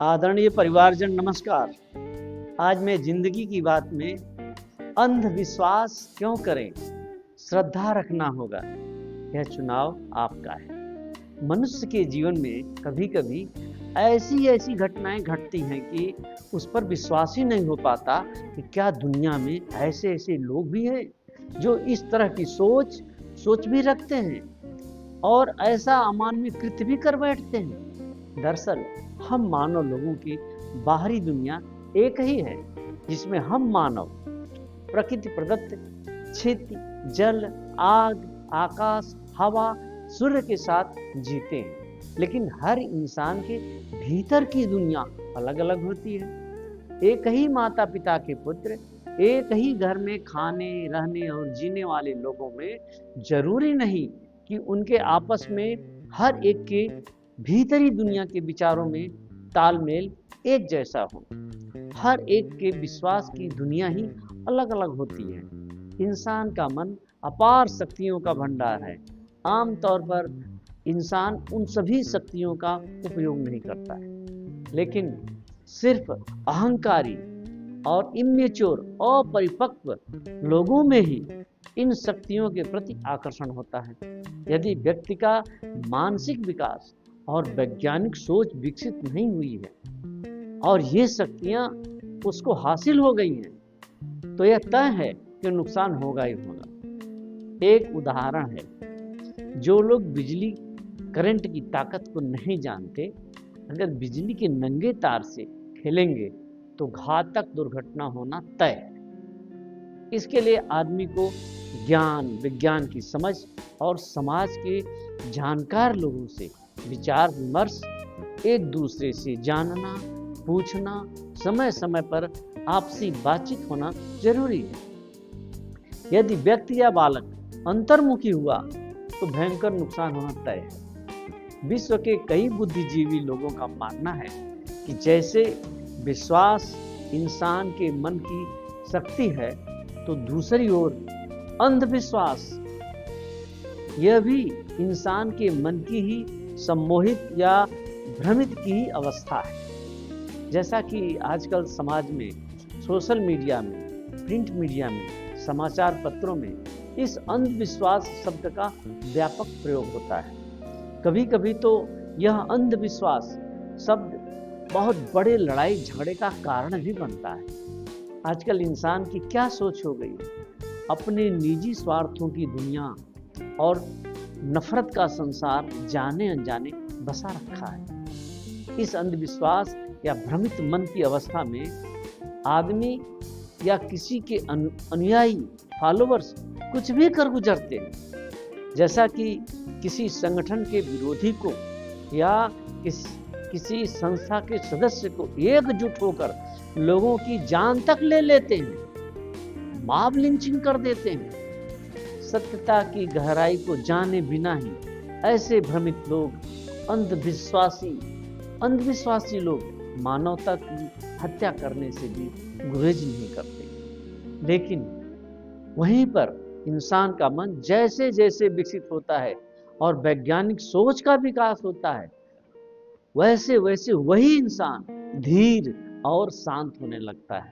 आदरणीय परिवारजन नमस्कार। आज मैं जिंदगी की बात में अंधविश्वास क्यों करें, श्रद्धा रखना होगा, यह चुनाव आपका है। मनुष्य के जीवन में कभी कभी ऐसी घटनाएं घटती हैं कि उस पर विश्वास ही नहीं हो पाता कि क्या दुनिया में ऐसे लोग भी हैं जो इस तरह की सोच भी रखते हैं और ऐसा अमानवीय कृत्य भी कर बैठते हैं। दरअसल हम मानव लोगों की बाहरी दुनिया एक ही है, जिसमें हम मानव प्रकृति प्रदत्त क्षिति, जल, आग, आकाश, हवा, सूर्य के साथ जीते हैं। लेकिन हर इंसान के भीतर की दुनिया अलग अलग होती है। एक ही माता पिता के पुत्र एक ही घर में खाने, रहने और जीने वाले लोगों में जरूरी नहीं कि उनके आपस में हर एक के भीतरी दुनिया के विचारों में तालमेल एक जैसा हो। हर एक के विश्वास की दुनिया ही अलग अलग होती है। इंसान का मन अपार शक्तियों का भंडार है। आमतौर पर इंसान उन सभी शक्तियों का उपयोग नहीं करता है, लेकिन सिर्फ अहंकारी और इमेच्योर, अपरिपक्व लोगों में ही इन शक्तियों के प्रति आकर्षण होता है। यदि व्यक्ति का मानसिक विकास और वैज्ञानिक सोच विकसित नहीं हुई है और ये शक्तियां उसको हासिल हो गई हैं, तो यह तय है कि नुकसान होगा ही होगा। एक उदाहरण है, जो लोग बिजली करंट की ताकत को नहीं जानते, अगर बिजली के नंगे तार से खेलेंगे तो घातक दुर्घटना होना तय है। इसके लिए आदमी को ज्ञान, विज्ञान की समझ और समाज के जानकार लोगों से विचार विमर्श, एक दूसरे से जानना, पूछना, समय समय पर आपसी बातचीत होना जरूरी है। यदि व्यक्ति या बालक अंतर्मुखी हुआ तो भयंकर नुकसान होना तय है। विश्व के कई बुद्धिजीवी लोगों का मानना है कि जैसे विश्वास इंसान के मन की शक्ति है, तो दूसरी ओर अंधविश्वास यह भी इंसान के मन की ही सम्मोहित या भ्रमित की ही अवस्था है। जैसा कि आजकल समाज में, सोशल मीडिया में, प्रिंट मीडिया में, समाचार पत्रों में इस अंधविश्वास शब्द का व्यापक प्रयोग होता है। कभी कभी तो यह अंधविश्वास शब्द बहुत बड़े लड़ाई झगड़े का कारण भी बनता है। आजकल इंसान की क्या सोच हो गई है, अपने निजी स्वार्थों की दुनिया और नफरत का संसार जाने अनजाने बसा रखा है। इस अंधविश्वास या भ्रमित मन की अवस्था में आदमी या किसी के अनुयायी, फॉलोअर्स कुछ भी कर गुजरते हैं। जैसा कि किसी संगठन के विरोधी को या किसी संस्था के सदस्य को एकजुट होकर लोगों की जान तक ले लेते हैं, मॉब लिंचिंग कर देते हैं। सत्यता की गहराई को जाने बिना ही ऐसे भ्रमित लोग, अंधविश्वासी लोग मानवता की हत्या करने से भी गुरेज नहीं करते। लेकिन वहीं पर इंसान का मन जैसे जैसे विकसित होता है और वैज्ञानिक सोच का विकास होता है, वैसे वैसे वही इंसान धीर और शांत होने लगता है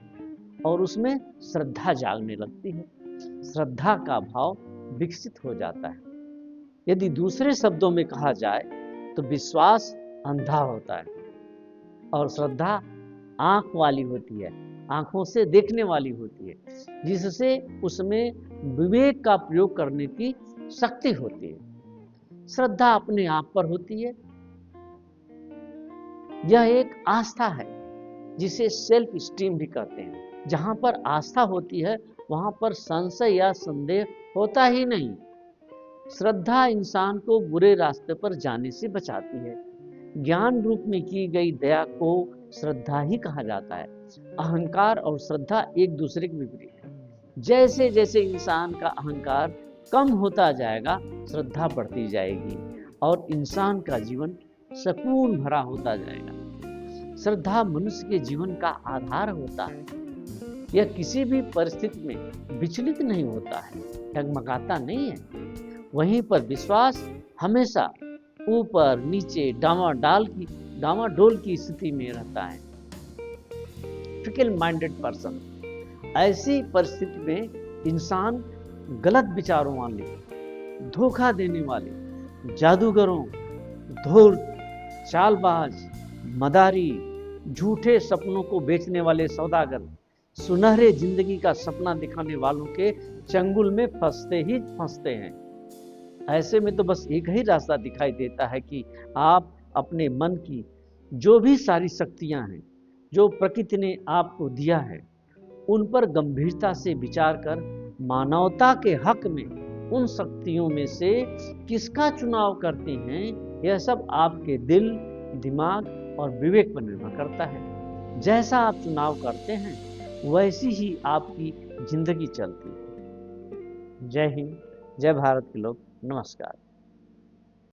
और उसमें श्रद्धा जागने लगती है। श्रद्धा का भाव विकसित हो जाता है। यदि दूसरे शब्दों में कहा जाए तो विश्वास अंधा होता है और श्रद्धा आंख वाली होती है, आंखों से देखने वाली होती है, जिससे उसमें विवेक का प्रयोग करने की शक्ति होती है। श्रद्धा अपने आप पर होती है। यह एक आस्था है जिसे सेल्फ स्टीम भी कहते हैं। जहां पर आस्था होती है वहां पर संशय या संदेह होता ही नहीं। श्रद्धा इंसान को बुरे रास्ते पर जाने से बचाती है। ज्ञान रूप में की गई दया को श्रद्धा ही कहा जाता है। अहंकार और श्रद्धा एक दूसरे के विपरीत है। जैसे जैसे इंसान का अहंकार कम होता जाएगा, श्रद्धा बढ़ती जाएगी और इंसान का जीवन सुकून भरा होता जाएगा। श्रद्धा मनुष्य के जीवन का आधार होता है। यह किसी भी परिस्थिति में विचलित नहीं होता है, डगमगाता नहीं है। वहीं पर विश्वास हमेशा ऊपर नीचे डामाडाल की डामाडोल की स्थिति में रहता है। फिकल माइंडेड पर्सन, ऐसी परिस्थिति में इंसान गलत विचारों वाले, धोखा देने वाले, जादूगरों, धूर्त, चालबाज, मदारी, झूठे सपनों को बेचने वाले सौदागर, सुनहरे जिंदगी का सपना दिखाने वालों के चंगुल में फंसते ही फंसते हैं। ऐसे में तो बस एक ही रास्ता दिखाई देता है कि आप अपने मन की जो भी सारी शक्तियां हैं, जो प्रकृति ने आपको दिया है, उन पर गंभीरता से विचार कर मानवता के हक में उन शक्तियों में से किसका चुनाव करते हैं, यह सब आपके दिल, दिमाग और विवेक पर निर्भर करता है। जैसा आप चुनाव करते हैं वैसी ही आपकी जिंदगी चलती है। जय हिंद, जय भारत के लोग, नमस्कार।